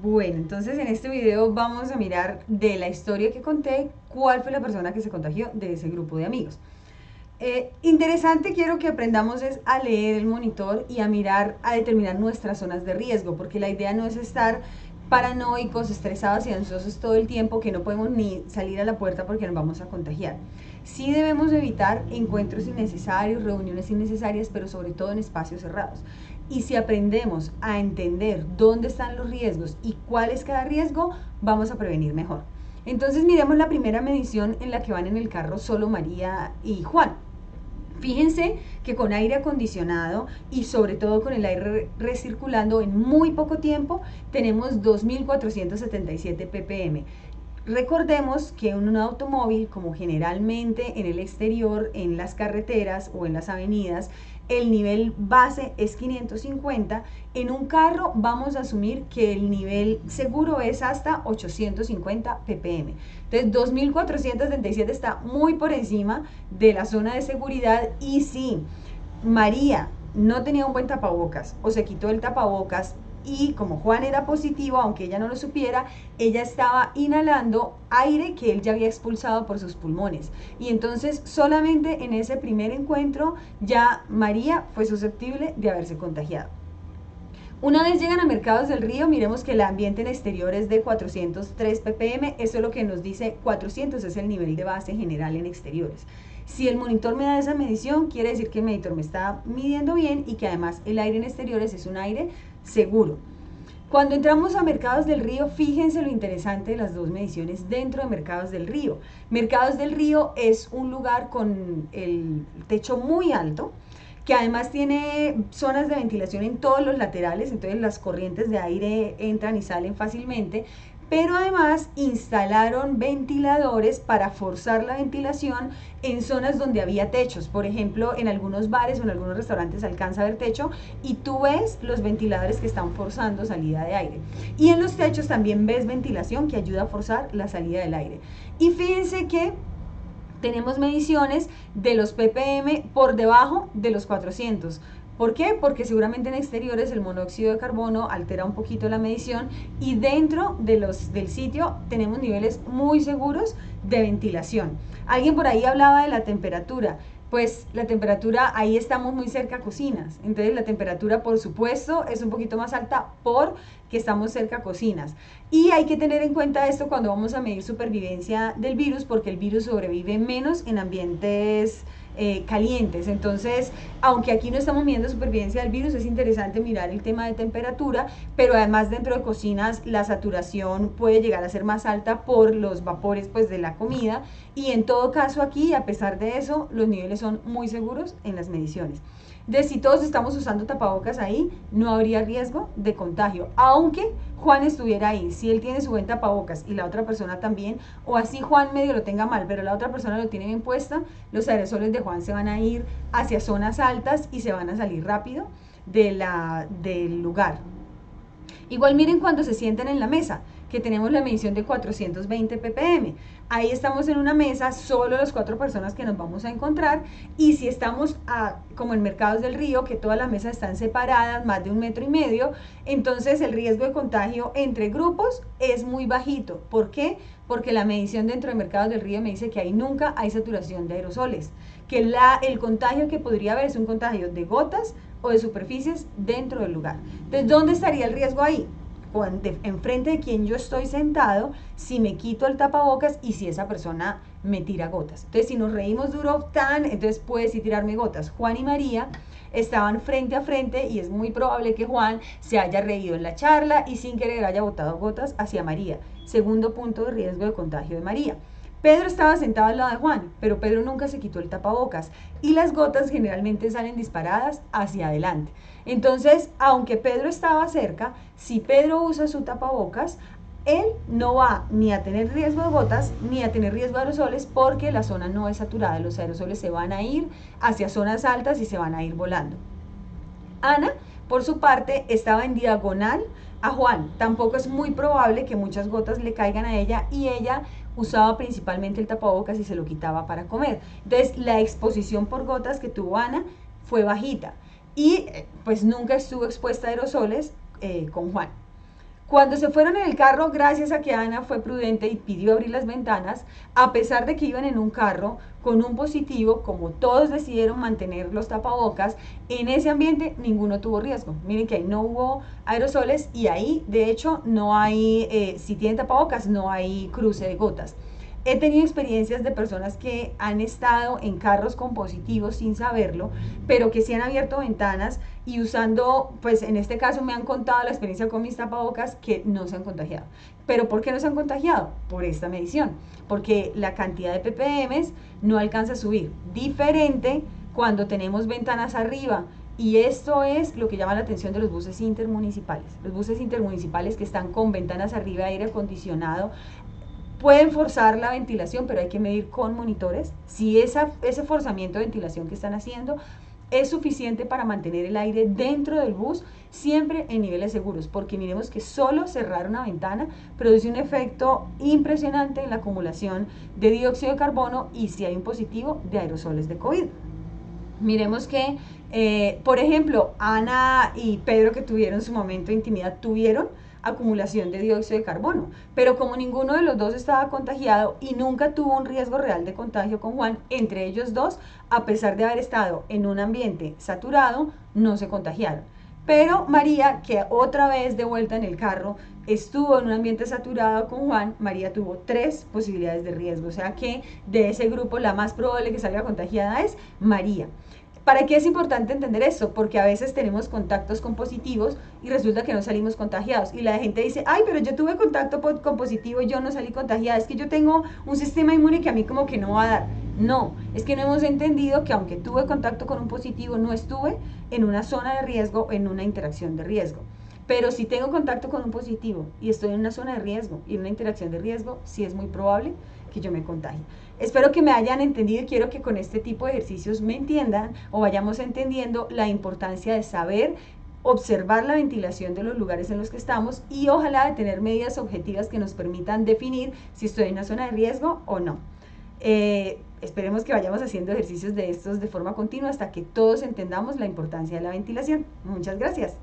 Bueno, entonces en este video vamos a mirar de la historia que conté cuál fue la persona que se contagió de ese grupo de amigos. Interesante, quiero que aprendamos es a leer el monitor y a mirar, a determinar nuestras zonas de riesgo, porque la idea no es estar paranoicos, estresados y ansiosos todo el tiempo, que no podemos ni salir a la puerta porque nos vamos a contagiar. Sí debemos evitar encuentros innecesarios, reuniones innecesarias, pero sobre todo en espacios cerrados. Y si aprendemos a entender dónde están los riesgos y cuál es cada riesgo, vamos a prevenir mejor. Entonces miremos la primera medición en la que van en el carro solo María y Juan. Fíjense que con aire acondicionado y sobre todo con el aire recirculando en muy poco tiempo tenemos 2.477 ppm. Recordemos que en un automóvil, como generalmente en el exterior, en las carreteras o en las avenidas, el nivel base es 550, en un carro vamos a asumir que el nivel seguro es hasta 850 ppm. Entonces 2477 está muy por encima de la zona de seguridad. Y si María no tenía un buen tapabocas o se quitó el tapabocas y como Juan era positivo, aunque ella no lo supiera, ella estaba inhalando aire que él ya había expulsado por sus pulmones. Y entonces solamente en ese primer encuentro ya María fue susceptible de haberse contagiado. Una vez llegan a Mercados del Río, miremos que el ambiente en exterior es de 403 ppm, eso es lo que nos dice 400, es el nivel de base general en exteriores. Si el monitor me da esa medición, quiere decir que el monitor me está midiendo bien y que además el aire en exteriores es un aire seguro. Cuando entramos a Mercados del Río, fíjense lo interesante de las dos mediciones dentro de Mercados del Río. Mercados del Río es un lugar con el techo muy alto, que además tiene zonas de ventilación en todos los laterales, entonces las corrientes de aire entran y salen fácilmente, pero además instalaron ventiladores para forzar la ventilación en zonas donde había techos. Por ejemplo, en algunos bares o en algunos restaurantes se alcanza a ver techo y tú ves los ventiladores que están forzando salida de aire. Y en los techos también ves ventilación que ayuda a forzar la salida del aire. Y fíjense que tenemos mediciones de los ppm por debajo de los 400. ¿Por qué? Porque seguramente en exteriores el monóxido de carbono altera un poquito la medición y dentro del sitio tenemos niveles muy seguros de ventilación. Alguien por ahí hablaba de la temperatura. Pues la temperatura, ahí estamos muy cerca a cocinas, entonces la temperatura por supuesto es un poquito más alta porque estamos cerca a cocinas. Y hay que tener en cuenta esto cuando vamos a medir supervivencia del virus, porque el virus sobrevive menos en ambientes calientes. Entonces, aunque aquí no estamos midiendo supervivencia del virus, es interesante mirar el tema de temperatura, pero además dentro de cocinas la saturación puede llegar a ser más alta por los vapores pues de la comida, y en todo caso aquí, a pesar de eso, los niveles son muy seguros en las mediciones. De si todos estamos usando tapabocas ahí, no habría riesgo de contagio, aunque Juan estuviera ahí. Si él tiene su buen tapabocas y la otra persona también, o así Juan medio lo tenga mal, pero la otra persona lo tiene bien puesta, los aerosoles de Juan se van a ir hacia zonas altas y se van a salir rápido del lugar. Igual miren cuando se sientan en la mesa, que tenemos la medición de 420 ppm. Ahí estamos en una mesa, solo las 4 personas que nos vamos a encontrar, y si estamos como en Mercados del Río, que todas las mesas están separadas, más de 1,5 metros, entonces el riesgo de contagio entre grupos es muy bajito. ¿Por qué? Porque la medición dentro de Mercados del Río me dice que ahí nunca hay saturación de aerosoles, que el contagio que podría haber es un contagio de gotas o de superficies dentro del lugar. Entonces, ¿dónde estaría el riesgo ahí? Enfrente de quien yo estoy sentado, si me quito el tapabocas y si esa persona me tira gotas. Entonces, si nos reímos duro, entonces puede sí tirarme gotas. Juan y María estaban frente a frente y es muy probable que Juan se haya reído en la charla y sin querer haya botado gotas hacia María. Segundo punto de riesgo de contagio de María. Pedro estaba sentado al lado de Juan, pero Pedro nunca se quitó el tapabocas y las gotas generalmente salen disparadas hacia adelante. Entonces, aunque Pedro estaba cerca, si Pedro usa su tapabocas, él no va ni a tener riesgo de gotas ni a tener riesgo de aerosoles, porque la zona no es saturada. Los aerosoles se van a ir hacia zonas altas y se van a ir volando. Ana, por su parte, estaba en diagonal a Juan. Tampoco es muy probable que muchas gotas le caigan a ella, y ella usaba principalmente el tapabocas y se lo quitaba para comer. Entonces, la exposición por gotas que tuvo Ana fue bajita y pues nunca estuvo expuesta a aerosoles con Juan. Cuando se fueron en el carro, gracias a que Ana fue prudente y pidió abrir las ventanas, a pesar de que iban en un carro con un positivo, como todos decidieron mantener los tapabocas, en ese ambiente ninguno tuvo riesgo. Miren que ahí no hubo aerosoles y ahí, de hecho, no hay, si tienen tapabocas, no hay cruce de gotas. He tenido experiencias de personas que han estado en carros con positivos sin saberlo, pero que sí han abierto ventanas y usando, pues en este caso me han contado la experiencia con mis tapabocas que no se han contagiado. ¿Pero por qué no se han contagiado? Por esta medición, porque la cantidad de ppm no alcanza a subir. Diferente cuando tenemos ventanas arriba. Y esto es lo que llama la atención de los buses intermunicipales. Los buses intermunicipales que están con ventanas arriba, aire acondicionado, pueden forzar la ventilación, pero hay que medir con monitores si ese forzamiento de ventilación que están haciendo es suficiente para mantener el aire dentro del bus, siempre en niveles seguros, porque miremos que solo cerrar una ventana produce un efecto impresionante en la acumulación de dióxido de carbono y si hay un positivo de aerosoles de COVID. Miremos que, por ejemplo, Ana y Pedro, que tuvieron su momento de intimidad, tuvieron acumulación de dióxido de carbono, pero como ninguno de los dos estaba contagiado y nunca tuvo un riesgo real de contagio con Juan, entre ellos dos, a pesar de haber estado en un ambiente saturado, no se contagiaron. Pero María, que otra vez de vuelta en el carro, estuvo en un ambiente saturado con Juan, María tuvo 3 posibilidades de riesgo, o sea que de ese grupo la más probable que salga contagiada es María. ¿Para qué es importante entender esto? Porque a veces tenemos contactos con positivos y resulta que no salimos contagiados. Y la gente dice, ay, pero yo tuve contacto con positivo y yo no salí contagiada. Es que yo tengo un sistema inmune que a mí como que no va a dar. No, es que no hemos entendido que aunque tuve contacto con un positivo, no estuve en una zona de riesgo, en una interacción de riesgo. Pero si tengo contacto con un positivo y estoy en una zona de riesgo y en una interacción de riesgo, sí es muy probable que yo me contagie. Espero que me hayan entendido y quiero que con este tipo de ejercicios me entiendan o vayamos entendiendo la importancia de saber observar la ventilación de los lugares en los que estamos y ojalá de tener medidas objetivas que nos permitan definir si estoy en una zona de riesgo o no. Esperemos que vayamos haciendo ejercicios de estos de forma continua hasta que todos entendamos la importancia de la ventilación. Muchas gracias.